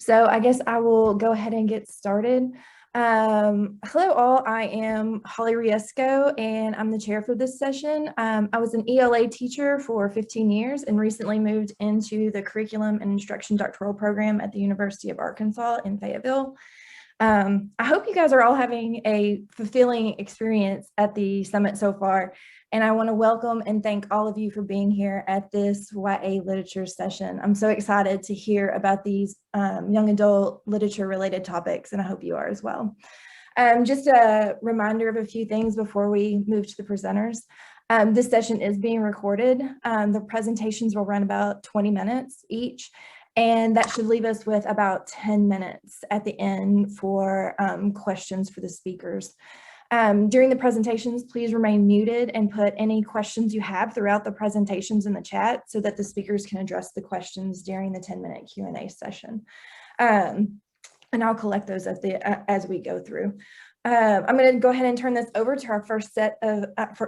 So I guess I will go ahead and get started. Hello all, I am Holly Riesco and I'm the chair for this session. I was an ELA teacher for 15 years and recently moved into the Curriculum and Instruction Doctoral Program at the University of Arkansas in Fayetteville. I hope you guys are all having a fulfilling experience at the summit so far. And I want to welcome and thank all of you for being here at this YA literature session. I'm so excited to hear about these young adult literature related topics, and I hope you are as well. Just a reminder of a few things before we move to the presenters. This session is being recorded. The presentations will run about 20 minutes each, and that should leave us with about 10 minutes at the end for questions for the speakers. During the presentations, please remain muted and put any questions you have throughout the presentations in the chat so that the speakers can address the questions during the 10-minute Q&A session. And I'll collect those as we go through. I'm going to go ahead and turn this over to our first set of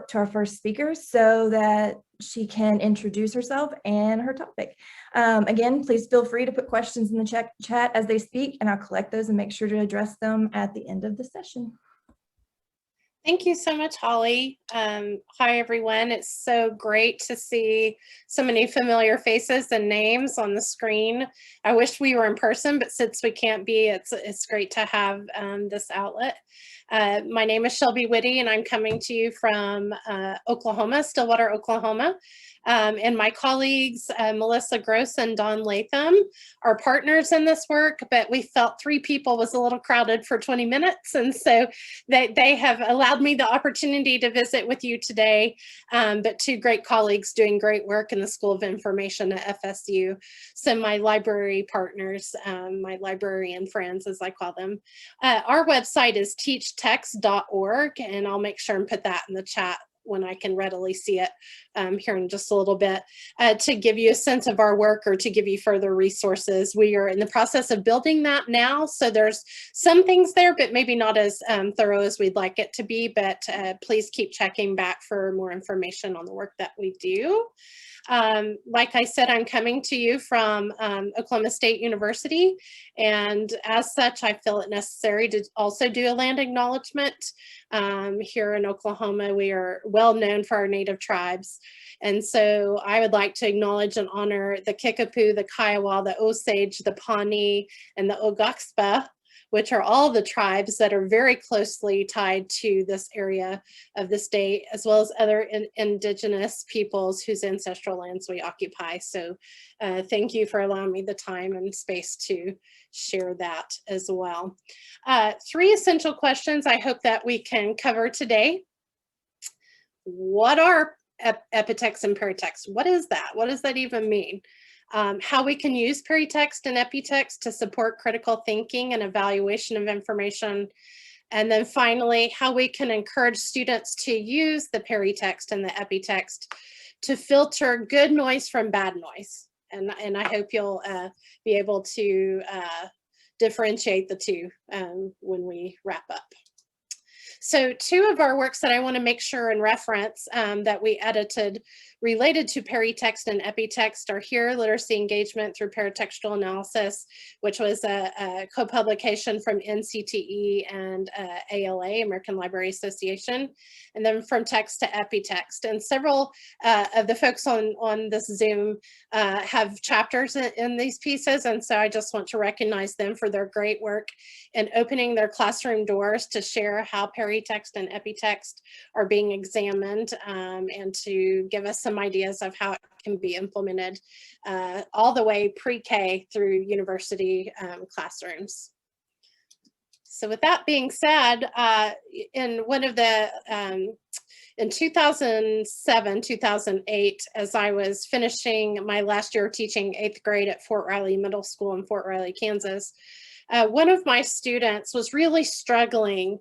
to our first speakers so that she can introduce herself and her topic. Again, please feel free to put questions in the chat as they speak, and I'll collect those and make sure to address them at the end of the session. Thank you so much, Holly. Hi, everyone. It's so great to see so many familiar faces and names on the screen. I wish we were in person, but since we can't be, it's great to have this outlet. My name is Shelby Whitte, and I'm coming to you from Oklahoma, Stillwater, Oklahoma. And my colleagues, Melissa Gross and Don Latham, are partners in this work, but we felt 3 people was a little crowded for 20 minutes. And so they have allowed me the opportunity to visit with you today, but 2 great colleagues doing great work in the School of Information at FSU. So my library partners, my librarian friends, as I call them. Our website is teachtext.org, and I'll make sure and put that in the chat when I can readily see it here in just a little bit, to give you a sense of our work or to give you further resources. We are in the process of building that now, so there's some things there, but maybe not as thorough as we'd like it to be, but please keep checking back for more information on the work that we do. Like I said, I'm coming to you from Oklahoma State University, and as such, I feel it necessary to also do a land acknowledgement. Here in Oklahoma, we are well known for our native tribes, and so I would like to acknowledge and honor the Kickapoo, the Kiowa, the Osage, the Pawnee, and the Ogaxba, which are all the tribes that are very closely tied to this area of the state, as well as other indigenous peoples whose ancestral lands we occupy. So thank you for allowing me the time and space to share that as well. 3 essential questions I hope that we can cover today. What are Epitext and Peritext? What is that? What does that even mean? How we can use Peritext and Epitext to support critical thinking and evaluation of information. And then finally, how we can encourage students to use the Peritext and the Epitext to filter good noise from bad noise. And I hope you'll be able to differentiate the 2 when we wrap up. So 2 of our works that I want to make sure and reference that we edited related to Peritext and Epitext are here: Literacy Engagement Through Paratextual Analysis, which was a co-publication from NCTE and ALA, American Library Association, and then From Text to Epitext. And several of the folks on this Zoom have chapters in these pieces, and so I just want to recognize them for their great work in opening their classroom doors to share how Peritext and Epitext are being examined, and to give us some ideas of how it can be implemented all the way pre-K through university classrooms. So with that being said, in one of the, in 2007, 2008, as I was finishing my last year of teaching 8th grade at Fort Riley Middle School in Fort Riley, Kansas, one of my students was really struggling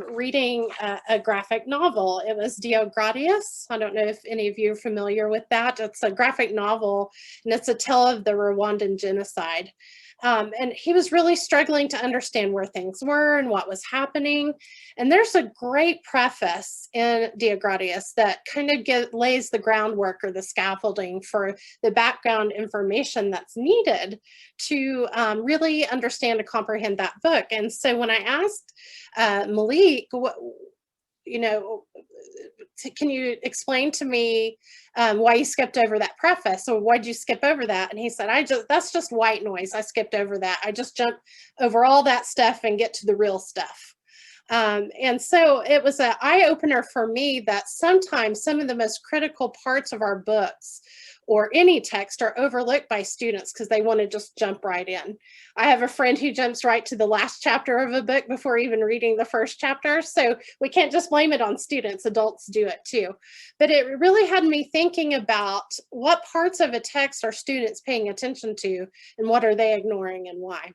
reading a graphic novel. It was Dio Gratias. I don't know if any of you are familiar with that. It's a graphic novel, and it's a tale of the Rwandan genocide. And he was really struggling to understand where things were and what was happening. And there's a great preface in Dei Gratias that kind of lays the groundwork or the scaffolding for the background information that's needed to really understand and comprehend that book. And so when I asked Malik, can you explain to me why you skipped over that preface, or why'd you skip over that? And he said, that's just white noise. I skipped over that. I just jump over all that stuff and get to the real stuff. And so it was an eye-opener for me that sometimes some of the most critical parts of our books or any text are overlooked by students because they want to just jump right in. I have a friend who jumps right to the last chapter of a book before even reading the first chapter. So we can't just blame it on students, adults do it too. But it really had me thinking about what parts of a text are students paying attention to and what are they ignoring and why.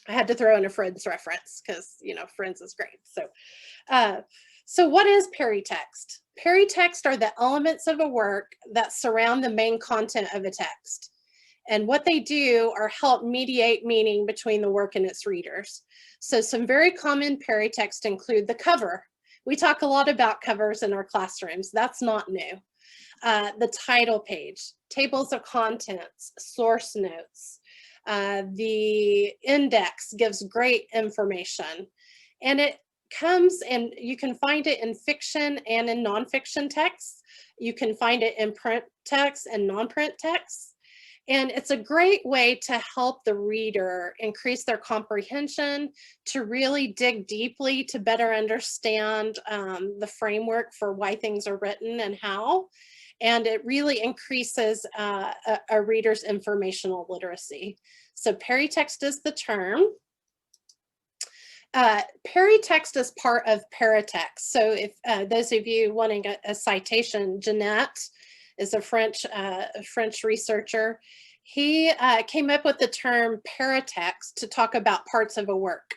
I had to throw in a Friends reference because, Friends is great. So what is Peritext? Peritext are the elements of a work that surround the main content of a text. And what they do are help mediate meaning between the work and its readers. So some very common Peritext include the cover. We talk a lot about covers in our classrooms. That's not new. The title page, tables of contents, source notes. The index gives great information. And it comes, and you can find it in fiction and in nonfiction texts. You can find it in print text and non-print texts. And it's a great way to help the reader increase their comprehension, to really dig deeply to better understand the framework for why things are written and how. And it really increases a reader's informational literacy. So Peritext is the term. Peritext is part of Peritext. So if those of you wanting a citation, Jeanette is a French researcher. He came up with the term Peritext to talk about parts of a work.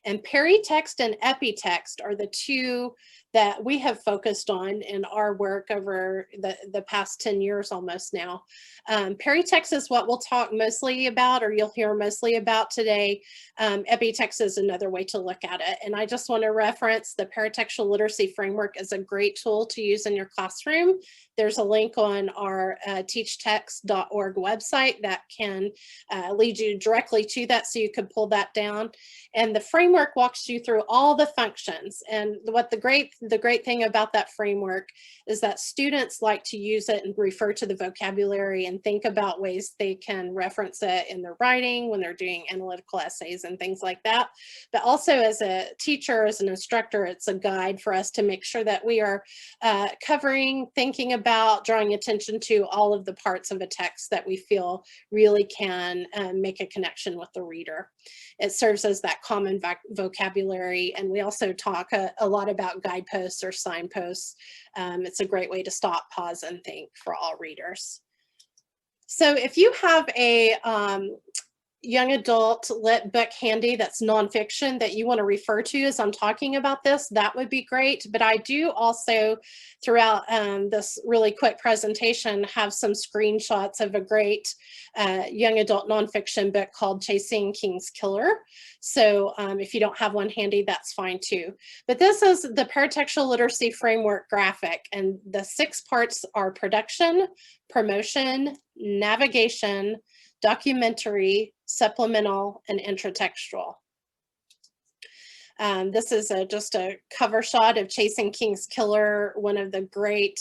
And Peritext and Epitext are the two that we have focused on in our work over the past 10 years almost now. Peritext is what we'll talk mostly about, or you'll hear mostly about today. Epitext is another way to look at it. And I just want to reference the Peritextual Literacy Framework is a great tool to use in your classroom. There's a link on our teachtext.org website that can lead you directly to that, so you could pull that down. And the framework walks you through all the functions. And what the great thing about that framework is that students like to use it and refer to the vocabulary and think about ways they can reference it in their writing when they're doing analytical essays and things like that. But also as a teacher, as an instructor, it's a guide for us to make sure that we are covering, thinking about, drawing attention to all of the parts of a text that we feel really can make a connection with the reader. It serves as that common vocabulary, and we also talk a lot about guideposts or signposts. It's a great way to stop, pause, and think for all readers. So if you have a young adult lit book handy that's nonfiction that you want to refer to as I'm talking about this, that would be great. But I do also, throughout this really quick presentation, have some screenshots of a great young adult nonfiction book called Chasing King's Killer. So if you don't have one handy, that's fine too. But this is the Peritextual Literacy Framework graphic, and the 6 parts are production, promotion, navigation, documentary, supplemental, and intratextual. This is just a cover shot of Chasing King's Killer, one of the great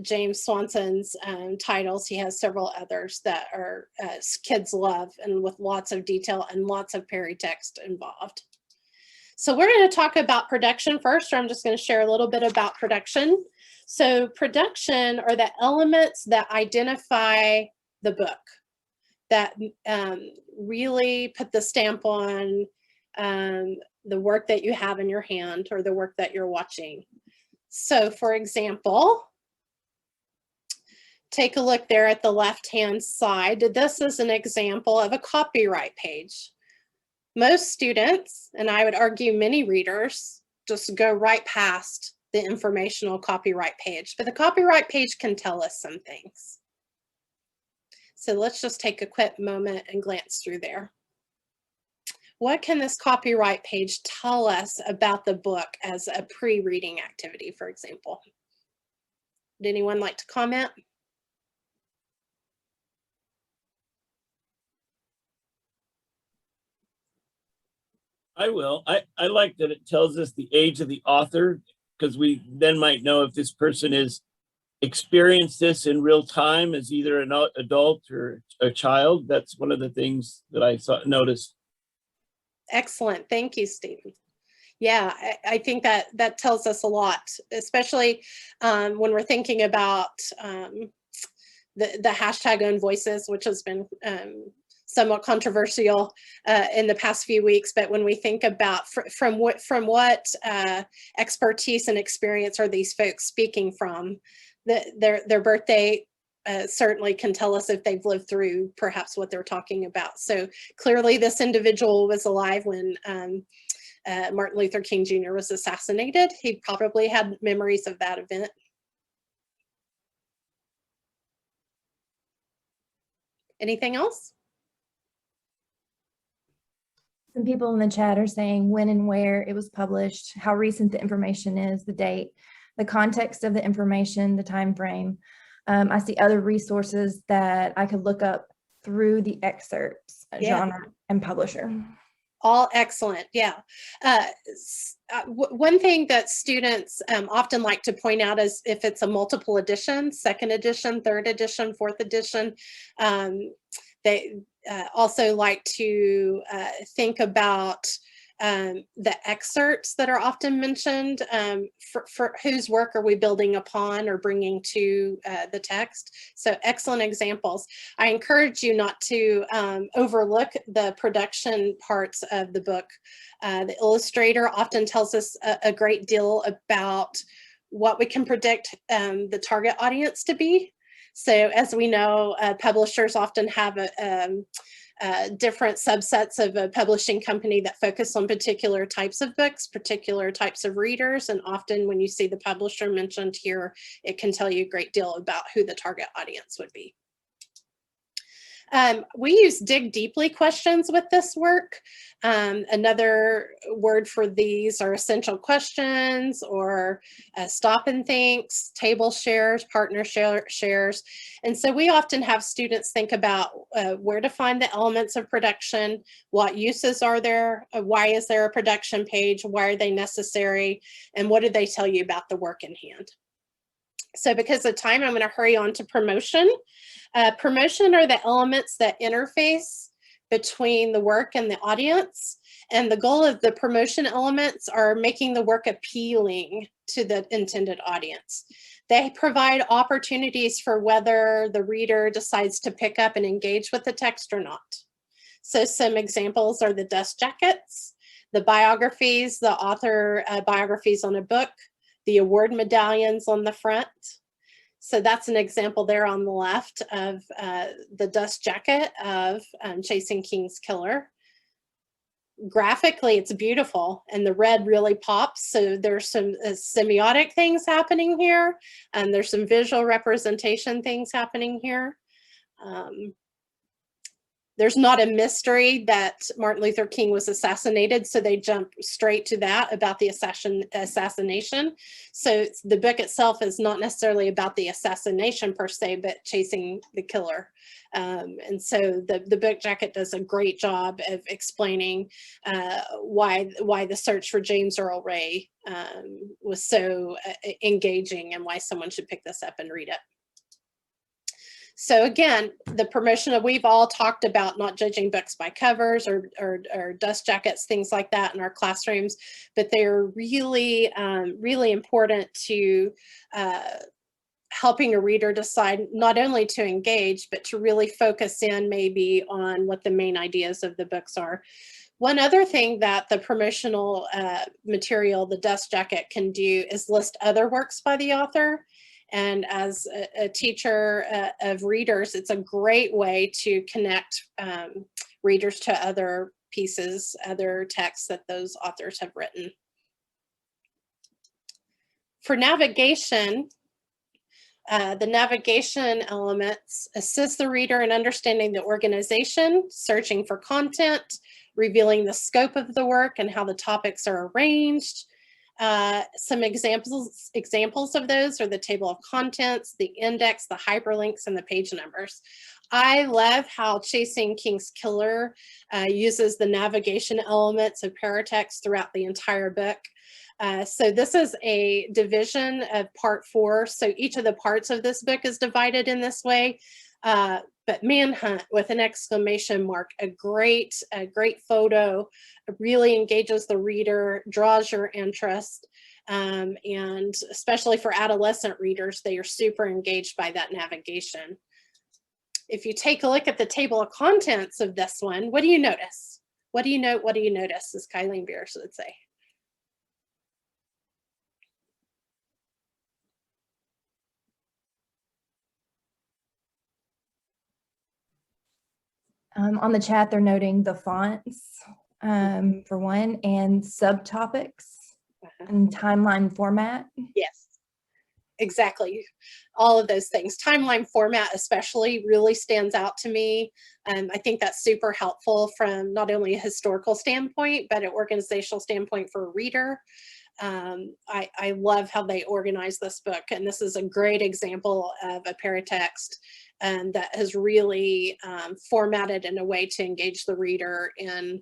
James Swanson's titles. He has several others that are kids love, and with lots of detail and lots of peritext involved. So we're going to talk about production first, or I'm just going to share a little bit about production. So production are the elements that identify the book, that really put the stamp on the work that you have in your hand or the work that you're watching. So for example, take a look there at the left-hand side. This is an example of a copyright page. Most students, and I would argue many readers, just go right past the informational copyright page, but the copyright page can tell us some things. So let's just take a quick moment and glance through there. What can this copyright page tell us about the book as a pre-reading activity, for example? Would anyone like to comment? I will. I like that it tells us the age of the author, because we then might know if this person has experienced this in real time as either an adult or a child. That's one of the things that I noticed. Excellent. Thank you, Stephen. Yeah, I think that tells us a lot, especially when we're thinking about the hashtag own voices, which has been somewhat controversial in the past few weeks. But when we think about from what expertise and experience are these folks speaking from, their birthday certainly can tell us if they've lived through perhaps what they're talking about. So clearly this individual was alive when Martin Luther King Jr. was assassinated. He probably had memories of that event. Anything else? Some people in the chat are saying when and where it was published, how recent the information is, the date, the context of the information, the time frame. I see other resources that I could look up through the excerpts, genre, and publisher. All excellent. Yeah. One thing that students often like to point out is if it's a multiple edition, second edition, third edition, fourth edition, they also like to think about the excerpts that are often mentioned. For whose work are we building upon or bringing to the text? So excellent examples. I encourage you not to overlook the production parts of the book. The illustrator often tells us a great deal about what we can predict the target audience to be. So as we know, publishers often have different subsets of a publishing company that focus on particular types of books, particular types of readers, and often when you see the publisher mentioned here, it can tell you a great deal about who the target audience would be. We use dig deeply questions with this work. Another word for these are essential questions or stop and thinks, table shares, partner shares. And so we often have students think about where to find the elements of production, what uses are there, why is there a production page, why are they necessary, and what do they tell you about the work in hand. So because of time, I'm going to hurry on to promotion. Promotion are the elements that interface between the work and the audience. And the goal of the promotion elements are making the work appealing to the intended audience. They provide opportunities for whether the reader decides to pick up and engage with the text or not. So some examples are the dust jackets, the biographies, the author biographies on a book, the award medallions on the front. So that's an example there on the left of the dust jacket of Chasing King's Killer. Graphically, it's beautiful and the red really pops. So there's some semiotic things happening here and there's some visual representation things happening here. There's not a mystery that Martin Luther King was assassinated, so they jump straight to that about the assassination. So the book itself is not necessarily about the assassination per se, but chasing the killer. And so the book jacket does a great job of explaining why the search for James Earl Ray was so engaging and why someone should pick this up and read it. So again, the promotion that we've all talked about, not judging books by covers or dust jackets, things like that in our classrooms, but they're really, really important to helping a reader decide not only to engage, but to really focus in maybe on what the main ideas of the books are. One other thing that the promotional material, the dust jacket, can do is list other works by the author. And as a teacher of readers, it's a great way to connect readers to other pieces, other texts that those authors have written. For navigation, The navigation elements assist the reader in understanding the organization, searching for content, revealing the scope of the work and how the topics are arranged. Some examples of those are the table of contents, the index, the hyperlinks, and the page numbers. I love how Chasing King's Killer uses the navigation elements of Peritext throughout the entire book. So this is a division of part 4. So each of the parts of this book is divided in this way. But Manhunt with an exclamation mark, a great photo, really engages the reader, draws your interest, and especially for adolescent readers, they are super engaged by that navigation. If you take a look at the table of contents of this one, what do you notice? What do you note? What do you notice, as Kylene Beers would say? On the chat, they're noting the fonts for one, and subtopics and timeline format. Yes, exactly. All of those things. Timeline format especially really stands out to me. I think that's super helpful from not only a historical standpoint, but an organizational standpoint for a reader. I love how they organize this book, and this is a great example of a Peritext that has really formatted in a way to engage the reader in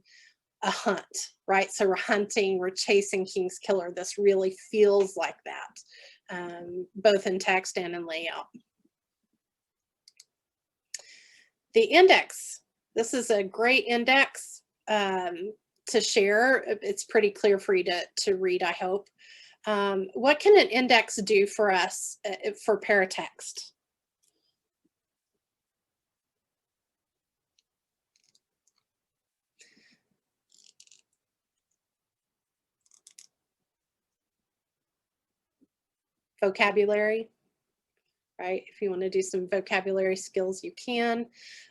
a hunt, right? So we're hunting, we're chasing King's Killer. This really feels like that, both in text and in layout. The index. This is a great index to share. It's pretty clear for you to read, I hope. What can an index do for us for Peritext? Vocabulary, right? If you want to do some vocabulary skills, you can.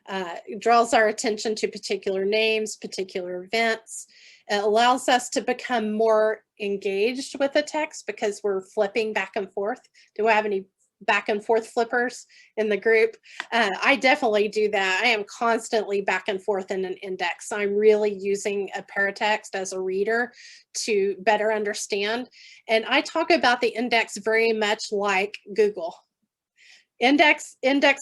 It draws our attention to particular names, particular events. It allows us to become more engaged with the text because we're flipping back and forth. Do I have any back and forth flippers in the group? I definitely do that. I am constantly back and forth in an index. I'm really using a Peritext as a reader to better understand. And I talk about the index very much like Google. Index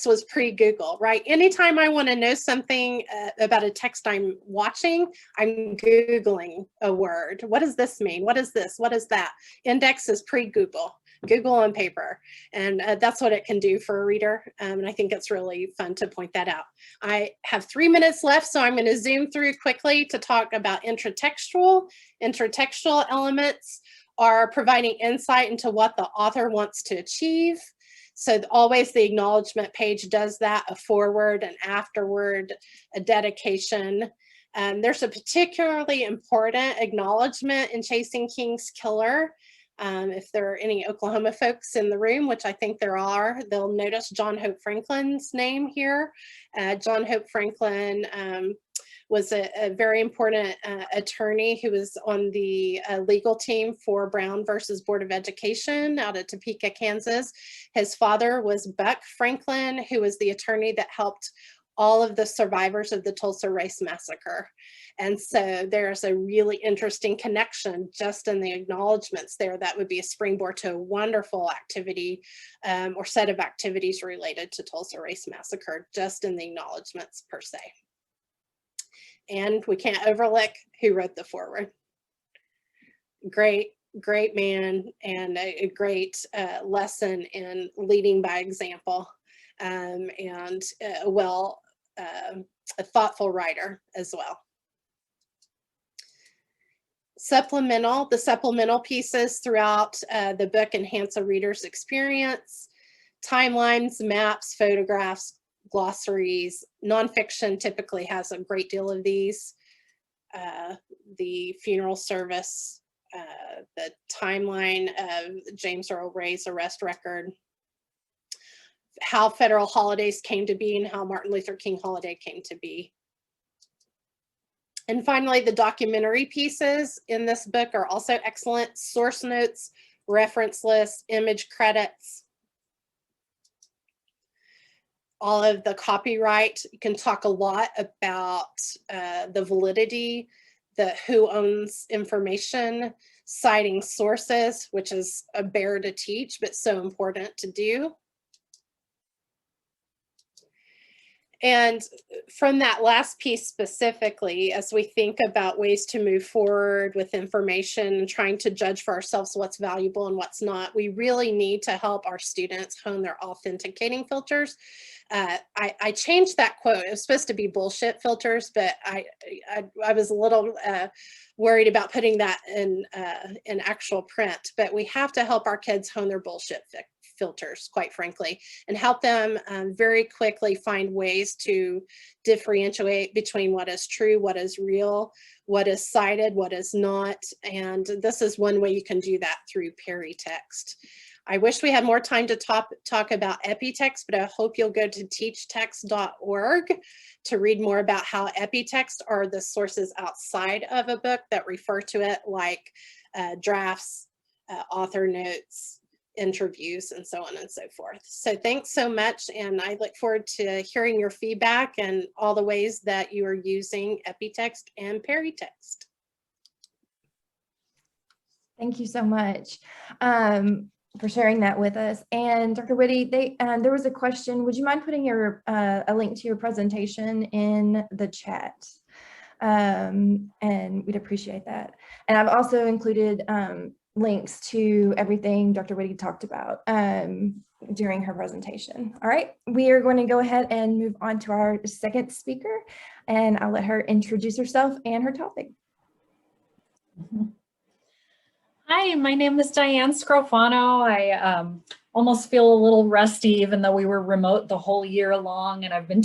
was pre-Google, right? Anytime I want to know something about a text I'm watching, I'm Googling a word. What does this mean? What is this? What is that? Index is pre-Google. Google on paper, and that's what it can do for a reader, and I think it's really fun to point that out. I have 3 minutes left, so I'm going to zoom through quickly to talk about intertextual. Intertextual elements are providing insight into what the author wants to achieve. So always the acknowledgement page does that, a foreword, an afterword, a dedication. There's a particularly important acknowledgement in Chasing King's Killer. If there are any Oklahoma folks in the room, which I think there are, they'll notice John Hope Franklin's name here. John Hope Franklin was a very important attorney who was on the legal team for Brown versus Board of Education out of Topeka, Kansas. His father was Buck Franklin, who was the attorney that helped all of the survivors of the Tulsa Race Massacre. And so there's a really interesting connection just in the acknowledgements there. That would be a springboard to a wonderful activity or set of activities related to Tulsa Race Massacre, just in the acknowledgements per se. And we can't overlook who wrote the foreword. Great man, and a great lesson in leading by example, and a thoughtful writer as well. The supplemental pieces throughout the book enhance a reader's experience. Timelines, maps, photographs, glossaries. Nonfiction typically has a great deal of these. The funeral service, the timeline of James Earl Ray's arrest record, how federal holidays came to be and how Martin Luther King holiday came to be. And finally, the documentary pieces in this book are also excellent. Source notes, reference lists, image credits. all of the copyright. You can talk a lot about the validity, the who owns information, citing sources, which is a bear to teach, but so important to do. And from that last piece specifically, as we think about ways to move forward with information and trying to judge for ourselves what's valuable and what's not, we really need to help our students hone their authenticating filters. I changed that quote. It was supposed to be bullshit filters, but I was a little worried about putting that in actual print. But we have to help our kids hone their bullshit filters, quite frankly, and help them very quickly find ways to differentiate between what is true, what is real, what is cited, what is not. And this is one way you can do that through Peritext. I wish we had more time to talk about Epitext, but I hope you'll go to teachtext.org to read more about how Epitext are the sources outside of a book that refer to it, like drafts, author notes, interviews, and so on and so forth. So thanks so much, and I look forward to hearing your feedback and all the ways that you are using Epitext and Peritext. Thank you so much for sharing that with us. And Dr. Whitte, there was a question. Would you mind putting a link to your presentation in the chat? And we'd appreciate that. And I've also included links to everything Dr. Whitte talked about during her presentation. All right, we are going to go ahead and move on to our second speaker, and I'll let her introduce herself and her topic. Hi, my name is Diane Scrofano. I almost feel a little rusty, even though we were remote the whole year long, and I've been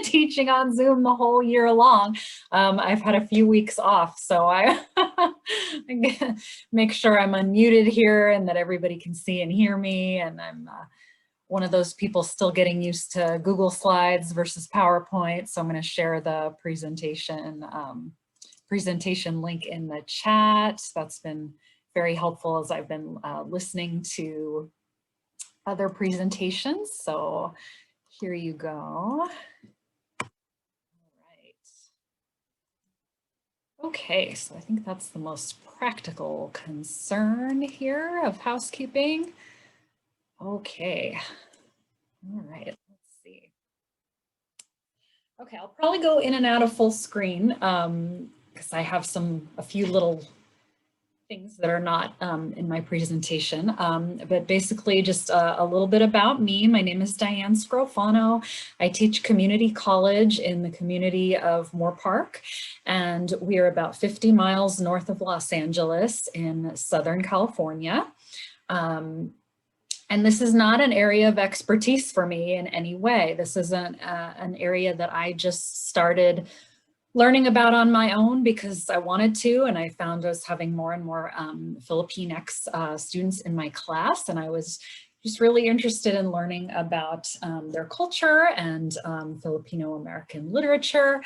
teaching on Zoom the whole year long. I've had a few weeks off, so I make sure I'm unmuted here and that everybody can see and hear me. And I'm one of those people still getting used to Google Slides versus PowerPoint, so I'm going to share the presentation link in the chat. That's been very helpful as I've been listening to other presentations. So here you go. All right. Okay, so I think that's the most practical concern here of housekeeping. Okay. All right, let's see. Okay, I'll probably go in and out of full screen because I have a few little things that are not in my presentation, but basically just a little bit about me. My name is Diane Scrofano. I teach community college in the community of Moorpark, and we are about 50 miles north of Los Angeles in Southern California. And this is not an area of expertise for me in any way. This isn't an area that I just started learning about on my own because I wanted to, and I found I was having more and more FilipinX students in my class, and I was just really interested in learning about their culture and Filipino-American literature.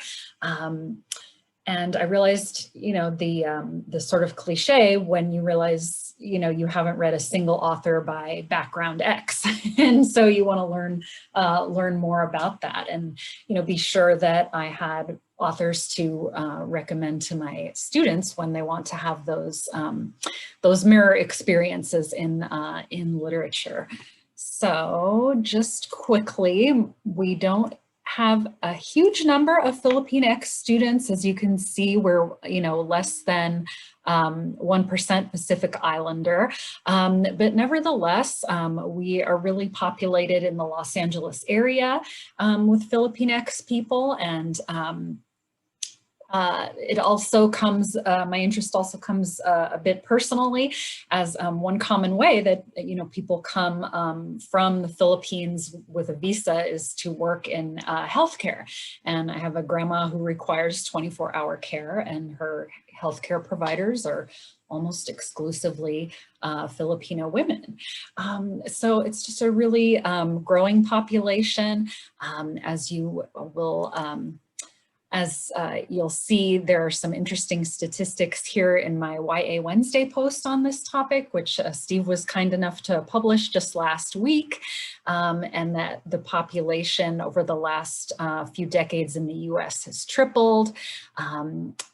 And I realized, you know, the sort of cliche when you realize, you know, you haven't read a single author by background X, and so you want to learn more about that, and you know, be sure that I had authors to recommend to my students when they want to have those mirror experiences in literature. So just quickly, we don't have a huge number of FilipinX students. As you can see, we're, you know, less than 1% Pacific Islander, but nevertheless, we are really populated in the Los Angeles area with FilipinX people, and it also comes, my interest also comes a bit personally, as one common way that, you know, people come from the Philippines with a visa is to work in healthcare. And I have a grandma who requires 24-hour care, and her healthcare providers are almost exclusively Filipino women. So it's just a really growing population, as you will As you'll see, there are some interesting statistics here in my YA Wednesday post on this topic, which Steve was kind enough to publish just last week, and that the population over the last few decades in the US has tripled.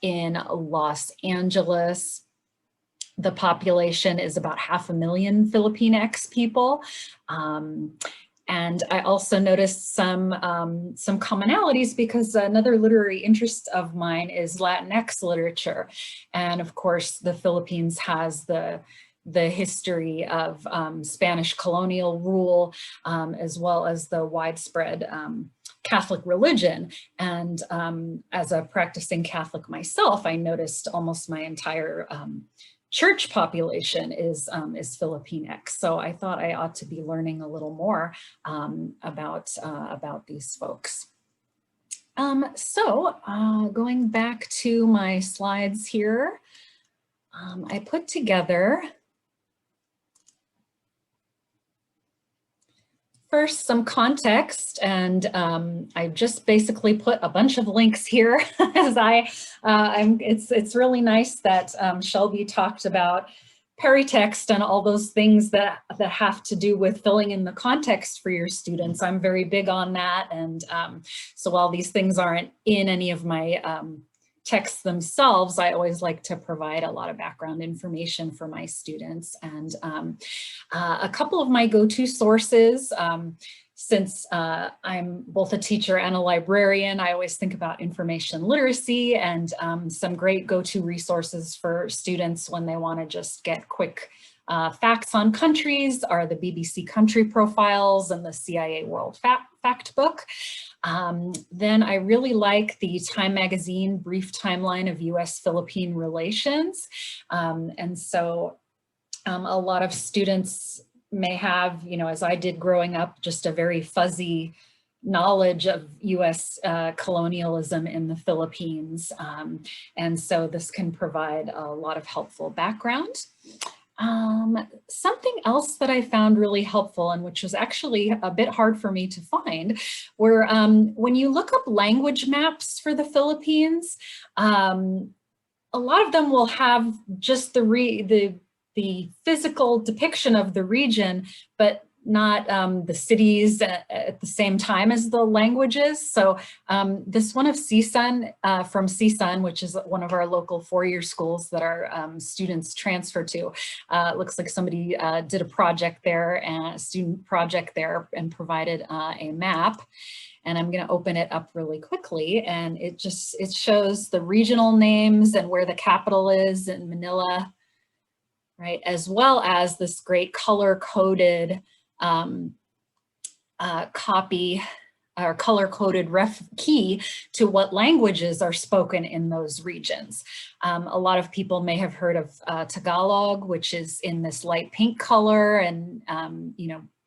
In Los Angeles, the population is about 500,000 FilipinX people. And I also noticed some commonalities because another literary interest of mine is Latinx literature. And of course, the Philippines has the history of Spanish colonial rule, as well as the widespread Catholic religion. And as a practicing Catholic myself, I noticed almost my entire church population is Filipinx. So I thought I ought to be learning a little more about these folks. Going back to my slides here, I put together first some context, and I just basically put a bunch of links here as it's really nice that Shelby talked about Peritext and all those things that have to do with filling in the context for your students. I'm very big on that, and so while these things aren't in any of my texts themselves, I always like to provide a lot of background information for my students. And a couple of my go-to sources, since I'm both a teacher and a librarian, I always think about information literacy, and some great go-to resources for students when they want to just get quick facts on countries are the BBC Country Profiles and the CIA World Fact Book. Then I really like the Time Magazine Brief Timeline of US-Philippine Relations. And so a lot of students may have, as I did growing up, just a very fuzzy knowledge of US colonialism in the Philippines. And so this can provide a lot of helpful background. Something else that I found really helpful, and which was actually a bit hard for me to find, were when you look up language maps for the Philippines, a lot of them will have just the physical depiction of the region, but not the cities at the same time as the languages. So this one of CSUN, from CSUN, which is one of our local four-year schools that our students transfer to, looks like somebody did a project there, a student project there, and provided a map. And I'm going to open it up really quickly, and it shows the regional names and where the capital is in Manila, right, as well as this great color-coded copy or color-coded ref key to what languages are spoken in those regions. A lot of people may have heard of Tagalog, which is in this light pink color and,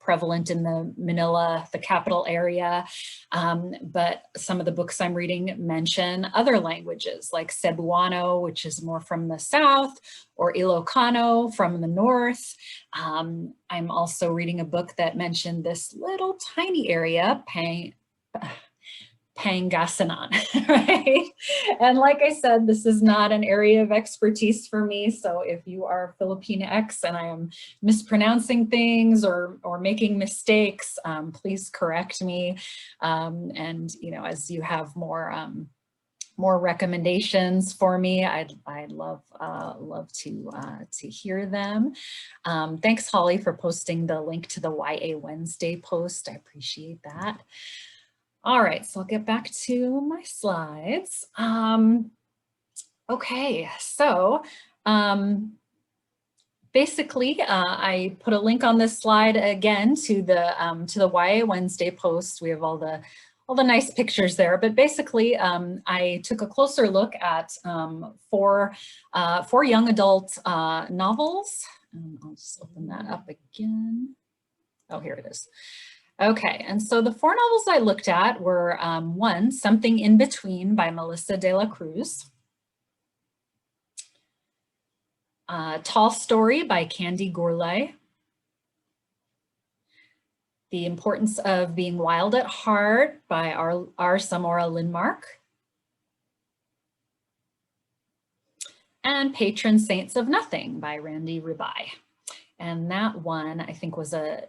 prevalent in the Manila, the capital area. But some of the books I'm reading mention other languages like Cebuano, which is more from the south, or Ilocano from the north. I'm also reading a book that mentioned this little tiny area, Pangasinan, right? And like I said, this is not an area of expertise for me. So if you are Filipinx and I am mispronouncing things or making mistakes, please correct me. And as you have more recommendations for me, I'd love to hear them. Thanks, Holly, for posting the link to the YA Wednesday post. I appreciate that. All right, so I'll get back to my slides. Okay, so basically, I put a link on this slide again to the YA Wednesday post. We have all the nice pictures there, but basically, I took a closer look at four young adult novels. I'll just open that up again. Oh, here it is. Okay, and so the four novels I looked at were one, Something in Between by Melissa de la Cruz, Tall Story by Candy Gourlay, The Importance of Being Wild at Heart by R. Samora Lindmark, and Patron Saints of Nothing by Randy Ribai. And that one, I think, was a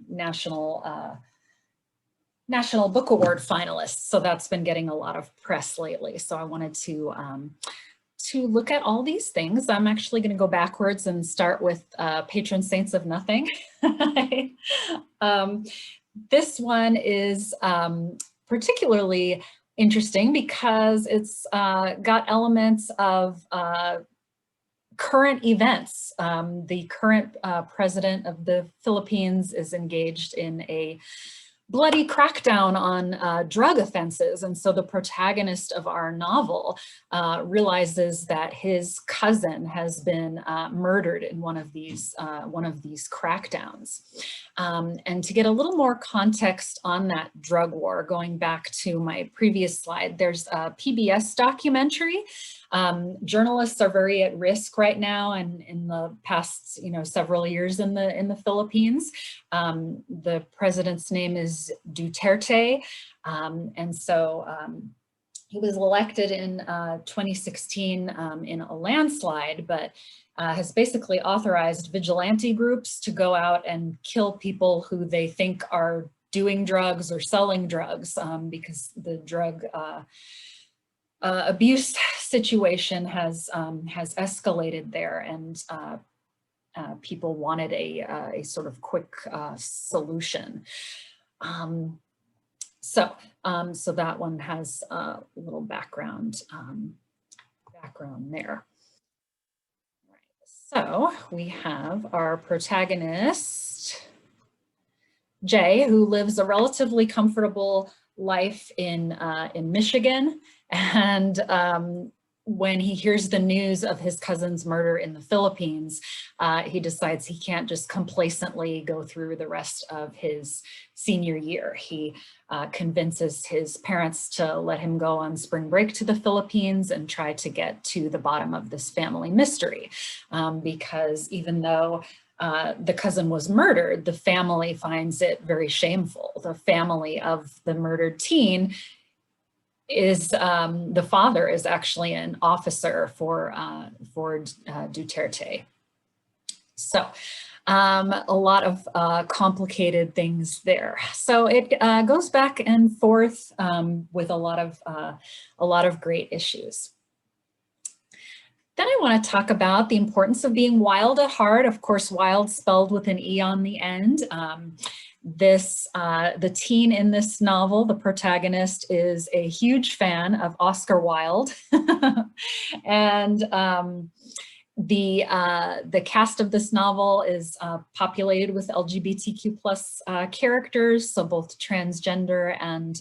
National Book Award finalist. So that's been getting a lot of press lately. So I wanted to look at all these things. I'm actually going to go backwards and start with Patron Saints of Nothing. This one is particularly interesting because it's got elements of current events. The current president of the Philippines is engaged in a bloody crackdown on drug offenses. And so the protagonist of our novel realizes that his cousin has been murdered in one of these crackdowns. And to get a little more context on that drug war, going back to my previous slide, there's a PBS documentary. Journalists are very at risk right now, and in the past, several years in the Philippines. The president's name is Duterte, and so he was elected in 2016 in a landslide, but has basically authorized vigilante groups to go out and kill people who they think are doing drugs or selling drugs, because the drug abuse situation has escalated there, and people wanted a sort of quick solution. So that one has a little background there. So we have our protagonist, Jay, who lives a relatively comfortable life in Michigan. And when he hears the news of his cousin's murder in the Philippines, he decides he can't just complacently go through the rest of his senior year. He convinces his parents to let him go on spring break to the Philippines and try to get to the bottom of this family mystery. Because even though the cousin was murdered, the family finds it very shameful. The family of the murdered teen is the father is actually an officer for Duterte. So a lot of complicated things there. So it goes back and forth with a lot of great issues. Then I want to talk about the importance of being wild at heart. Of course, wild spelled with an E on the end. The teen in this novel, the protagonist, is a huge fan of Oscar Wilde. And the cast of this novel is populated with LGBTQ plus characters, so both transgender and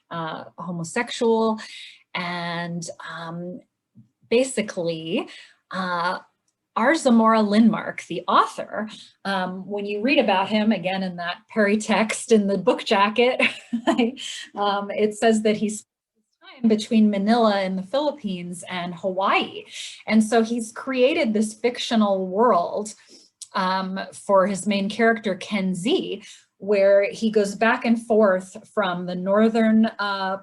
homosexual. And basically, our Zamora Lindmark, the author, when you read about him, again in that Peritext in the book jacket, it says that he's time between Manila in the Philippines and Hawaii. And so he's created this fictional world for his main character, Ken Z, where he goes back and forth from the northern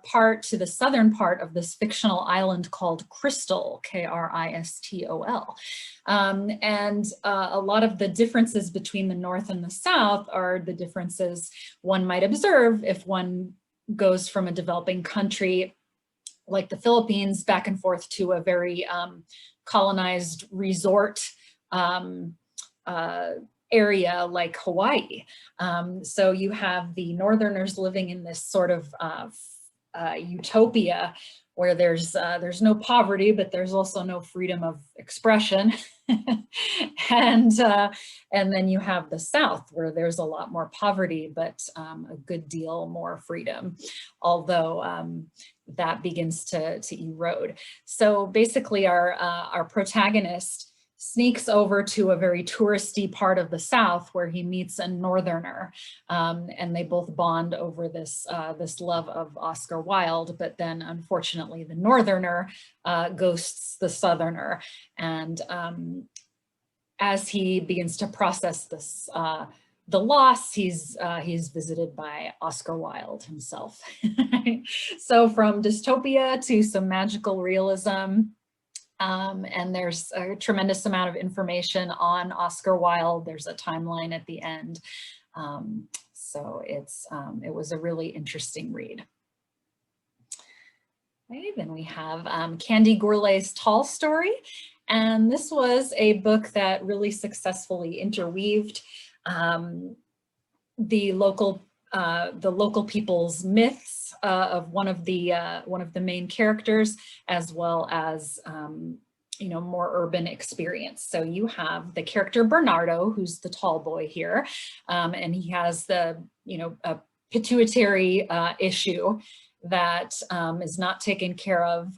part to the southern part of this fictional island called Crystal, Kristol. And a lot of the differences between the North and the South are the differences one might observe if one goes from a developing country like the Philippines back and forth to a very colonized resort area like Hawaii. So you have the Northerners living in this sort of utopia where there's no poverty, but there's also no freedom of expression. And then you have the South, where there's a lot more poverty, but a good deal more freedom, although that begins to erode. So basically our protagonist sneaks over to a very touristy part of the South where he meets a Northerner, and they both bond over this love of Oscar Wilde. But then, unfortunately, the Northerner ghosts the Southerner, and as he begins to process this the loss, he's visited by Oscar Wilde himself. So from dystopia to some magical realism. And there's a tremendous amount of information on Oscar Wilde. There's a timeline at the end. So it was a really interesting read. Okay, then we have Candy Gourlay's Tall Story. And this was a book that really successfully interweaved the local people's myths of one of the main characters, as well as more urban experience. So you have the character Bernardo, who's the tall boy here, and he has a pituitary issue that is not taken care of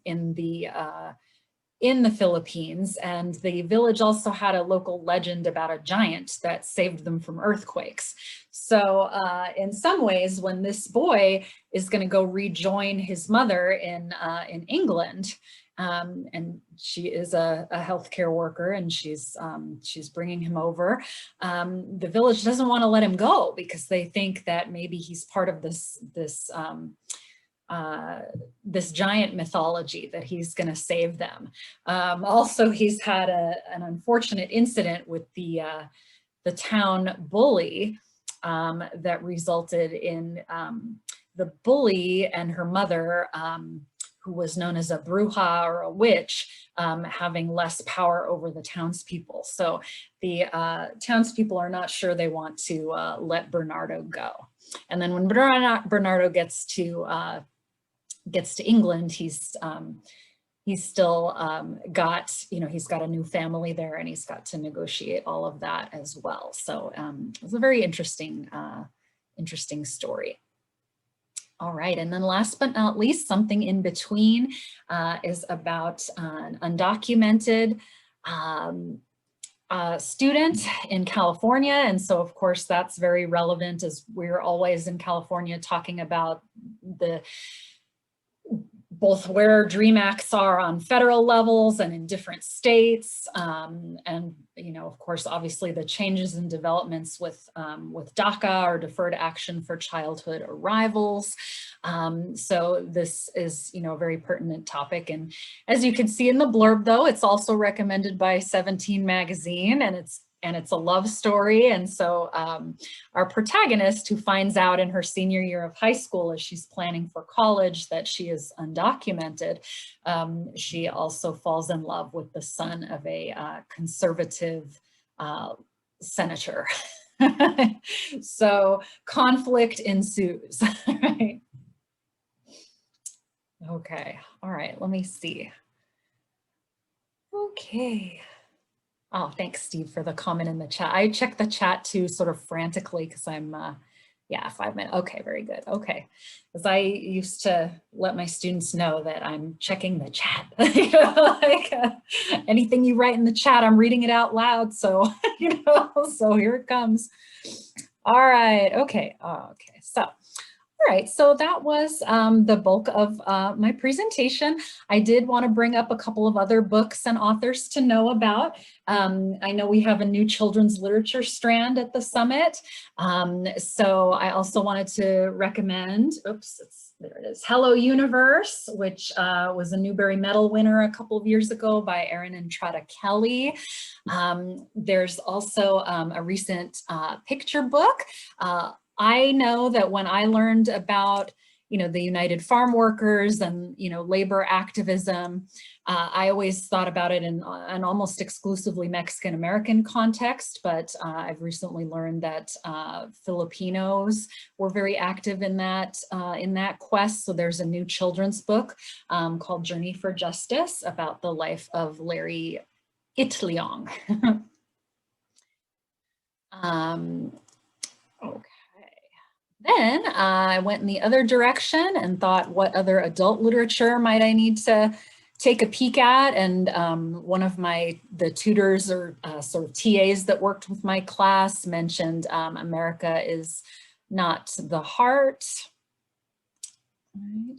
in the Philippines. And the village also had a local legend about a giant that saved them from earthquakes. So in some ways, when this boy is going to go rejoin his mother in England, and she is a healthcare worker, and she's bringing him over, the village doesn't want to let him go because they think that maybe he's part of this giant mythology, that he's going to save them. Also, he's had an unfortunate incident with the town bully that resulted in the bully and her mother, who was known as a bruja or a witch, having less power over the townspeople. So the townspeople are not sure they want to let Bernardo go. And then when Bernardo gets to England, he's still got, he's got a new family there, and he's got to negotiate all of that as well. So it was a very interesting story. All right, and then last but not least, something in between is about an undocumented student in California. And so of course that's very relevant, as we're always in California talking about both where DREAM Acts are on federal levels and in different states. And, of course, obviously the changes and developments with DACA, or Deferred Action for Childhood Arrivals. So this is, a very pertinent topic. And as you can see in the blurb, though, it's also recommended by 17 magazine, and it's a love story. And so our protagonist, who finds out in her senior year of high school as she's planning for college that she is undocumented, she also falls in love with the son of a conservative senator. So conflict ensues. Right? Okay, all right, let me see. Okay. Oh, thanks, Steve, for the comment in the chat. I check the chat too, sort of frantically, because I'm, 5 minutes. Okay, very good. Okay, because I used to let my students know that I'm checking the chat. Anything you write in the chat, I'm reading it out loud. So, so here it comes. All right. Okay. Okay. So. All right, so that was the bulk of my presentation. I did want to bring up a couple of other books and authors to know about. I know we have a new children's literature strand at the summit. So I also wanted to recommend, there it is, Hello Universe, which was a Newbery Medal winner a couple of years ago by Erin and Trada Kelly. There's also a recent picture book. I know that when I learned about, the United Farm Workers and, labor activism, I always thought about it in an almost exclusively Mexican-American context, but I've recently learned that Filipinos were very active in that quest. So there's a new children's book called Journey for Justice about the life of Larry Itliong. Okay. Then I went in the other direction and thought, what other adult literature might I need to take a peek at? And one of the tutors or sort of TAs that worked with my class mentioned America is Not the Heart. Right.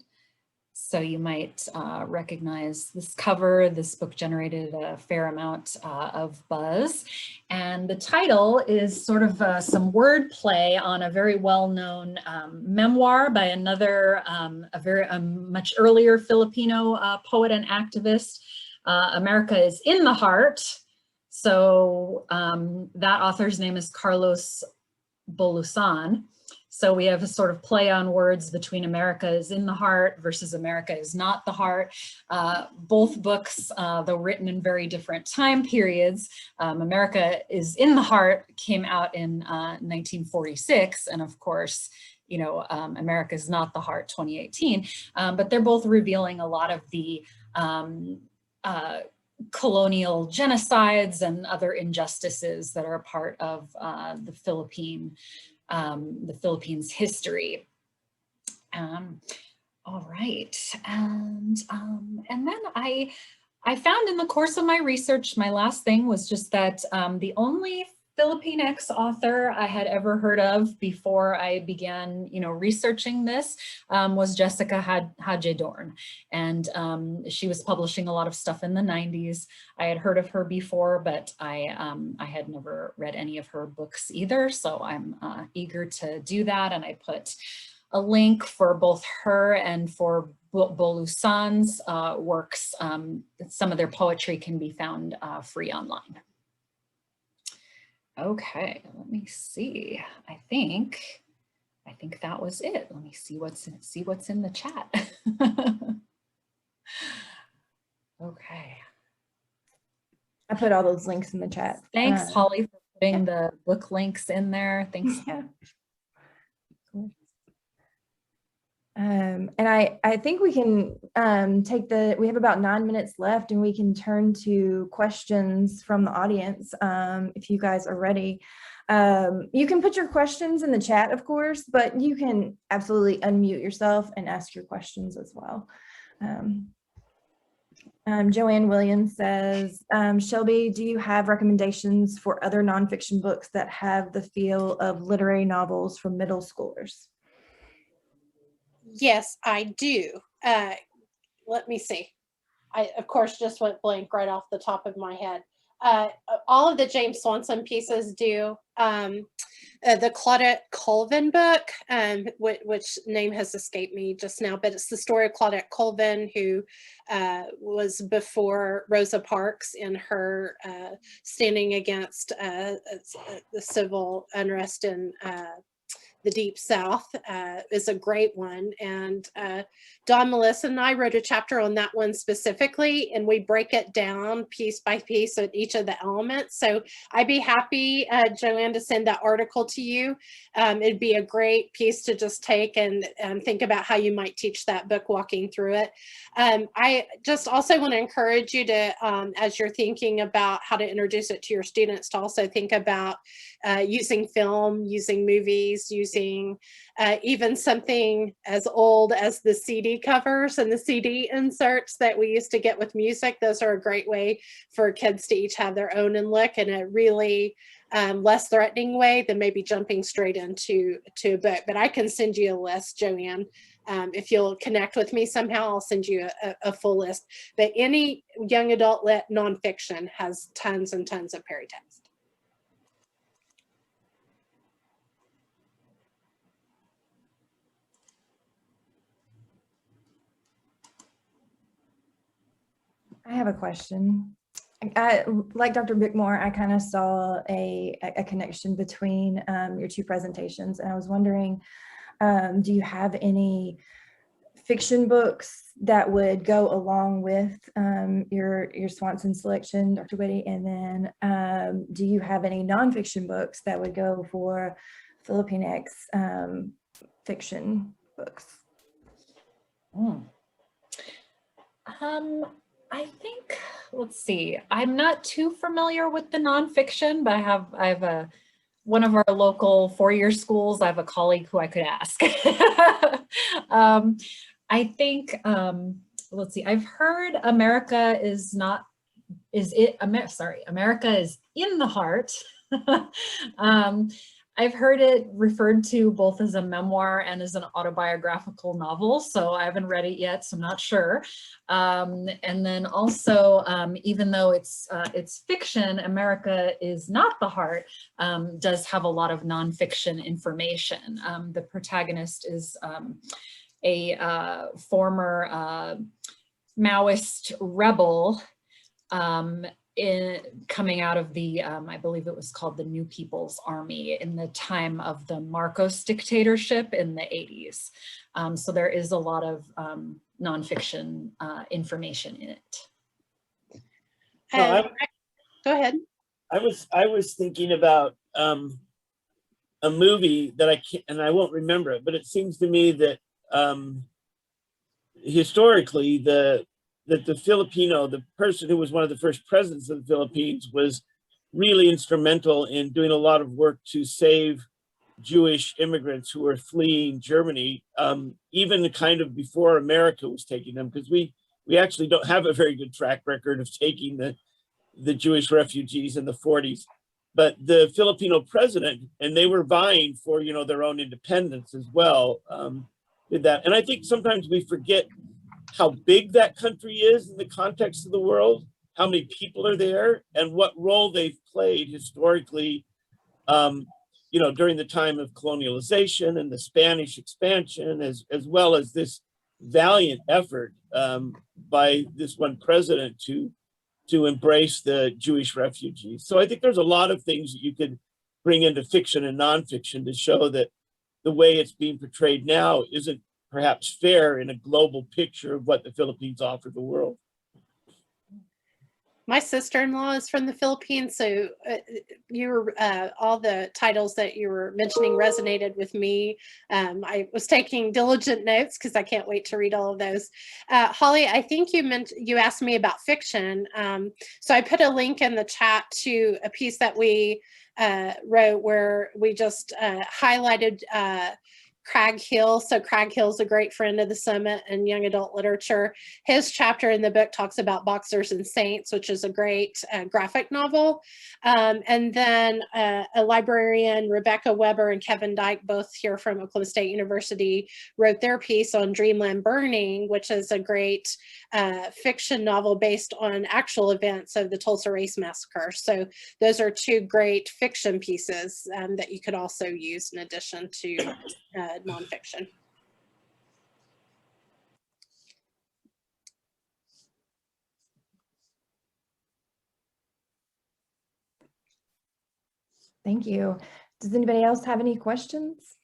So you might recognize this cover. This book generated a fair amount of buzz. And the title is sort of some wordplay on a very well-known memoir by another, a much earlier Filipino poet and activist, America is in the Heart. So that author's name is Carlos Bolusan. So we have a sort of play on words between America is in the Heart versus America is not the Heart. Both books, though written in very different time periods, America is in the Heart came out in 1946. And of course, you know, America is not the Heart 2018, but they're both revealing a lot of the colonial genocides and other injustices that are a part of the Philippines history. All right, and then I found in the course of my research, my last thing was just that the only FilipinX author I had ever heard of before I began, you know, researching this was Jessica Hagedorn, and she was publishing a lot of stuff in the 90s. I had heard of her before, but I had never read any of her books either, so I'm eager to do that, and I put a link for both her and for Bolusan's works. Some of their poetry can be found free online. Okay, let me see. I think that was it. Let me see what's in the chat. Okay. I put all those links in the chat. Thanks, Holly, for putting the book links in there. Thanks. Yeah. And I think we can we have about 9 minutes left, and we can turn to questions from the audience if you guys are ready. You can put your questions in the chat, of course, but you can absolutely unmute yourself and ask your questions as well. Joanne Williams says, Shelby, do you have recommendations for other nonfiction books that have the feel of literary novels for middle schoolers? Yes, I do. Let me see. I, of course, just went blank right off the top of my head. All of the James Swanson pieces do. The Claudette Colvin book, which name has escaped me just now, but it's the story of Claudette Colvin, who was before Rosa Parks in her standing against the civil unrest in the Deep South, is a great one. And Don, Melissa, and I wrote a chapter on that one specifically, and we break it down piece by piece at each of the elements. So I'd be happy, Joanne, to send that article to you. It'd be a great piece to just take and think about how you might teach that book walking through it. I just also want to encourage you to, as you're thinking about how to introduce it to your students, to also think about using film, using movies, using even something as old as the CD covers and the CD inserts that we used to get with music. Those are a great way for kids to each have their own and look in a really less threatening way than maybe jumping straight into a book. But I can send you a list, Joanne. If you'll connect with me somehow, I'll send you a full list. But any young adult lit nonfiction has tons and tons of Peritext. I have a question. Like Dr. Bickmore, I kind of saw a connection between your two presentations, and I was wondering, do you have any fiction books that would go along with your Swanson selection, Dr. Witte? And then do you have any nonfiction books that would go for FilipinX fiction books? I think, let's see, I'm not too familiar with the nonfiction, but I have one of our local four-year schools, I have a colleague who I could ask. I think, let's see, I've heard America is in the Heart. I've heard it referred to both as a memoir and as an autobiographical novel, so I haven't read it yet, so I'm not sure. And then also, even though it's fiction, America is not the Heart does have a lot of nonfiction information. The protagonist is a former Maoist rebel coming out of the, I believe it was called the New People's Army in the time of the Marcos dictatorship in the 80s. So there is a lot of nonfiction information in it. No, Go ahead. I was thinking about a movie that I can't, and I won't remember it, but it seems to me that historically the Filipino, the person who was one of the first presidents of the Philippines, was really instrumental in doing a lot of work to save Jewish immigrants who were fleeing Germany, even kind of before America was taking them, because we actually don't have a very good track record of taking the Jewish refugees in the 40s. But the Filipino president, and they were vying for, you know, their own independence as well, did that. And I think sometimes we forget how big that country is in the context of the world, how many people are there, and what role they've played historically, you know, during the time of colonialization and the Spanish expansion, as well as this valiant effort by this one president to embrace the Jewish refugees. So I think there's a lot of things that you could bring into fiction and nonfiction to show that the way it's being portrayed now isn't perhaps fair in a global picture of what the Philippines offer the world. My sister-in-law is from the Philippines, so all the titles that you were mentioning resonated with me. I was taking diligent notes because I can't wait to read all of those. Holly, I think you asked me about fiction, so I put a link in the chat to a piece that we wrote where we just highlighted Craig Hill. So Craig Hill's a great friend of the Summit and young adult literature. His chapter in the book talks about Boxers and Saints, which is a great graphic novel. And then a librarian, Rebecca Weber and Kevin Dyke, both here from Oklahoma State University, wrote their piece on Dreamland Burning, which is a great fiction novel based on actual events of the Tulsa Race Massacre. So those are two great fiction pieces that you could also use in addition to nonfiction. Thank you. Does anybody else have any questions?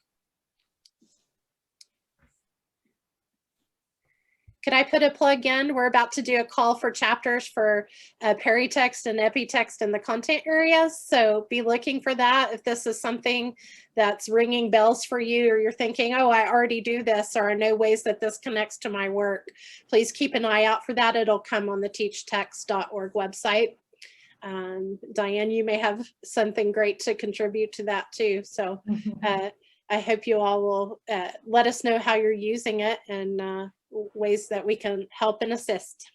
Could I put a plug in? We're about to do a call for chapters for Peritext and Epitext in the content areas. So be looking for that. If this is something that's ringing bells for you, or you're thinking, oh, I already do this, or I know ways that this connects to my work, please keep an eye out for that. It'll come on the teachtext.org website. Diane, you may have something great to contribute to that too. So I hope you all will let us know how you're using it and ways that we can help and assist.